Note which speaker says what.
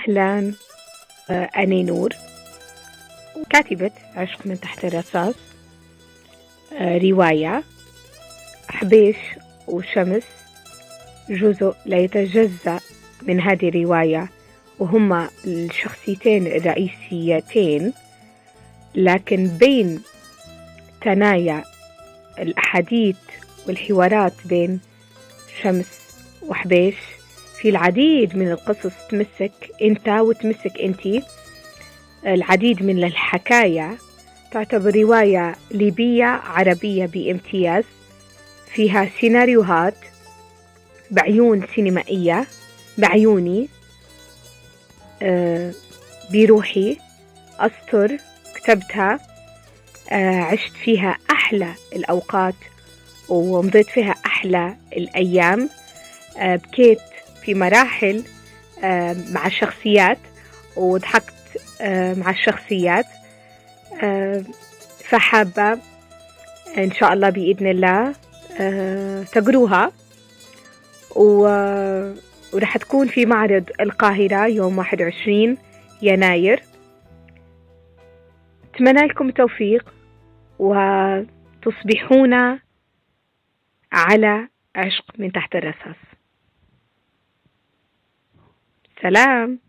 Speaker 1: أهلا. أنا نور، كاتبة عشق من تحت الرصاص. رواية حبيش وشمس جزء لا يتجزأ من هذه الرواية، وهما الشخصيتين الرئيسيتين، لكن بين ثنايا الأحاديث والحوارات بين شمس وحبيش في العديد من القصص تمسك انت وتمسك انتي. العديد من الحكاية تعتبر رواية ليبية عربية بامتياز، فيها سيناريوهات بعيون سينمائية، بعيوني، بروحي أسطر كتبتها. عشت فيها أحلى الأوقات ومضيت فيها أحلى الأيام. بكيت في مراحل مع الشخصيات وضحكت مع الشخصيات. فحابة إن شاء الله بإذن الله تقروها، ورح تكون في معرض القاهرة يوم 21 يناير. أتمنى لكم التوفيق وتصبحون على عشق من تحت الرصاص. سلام.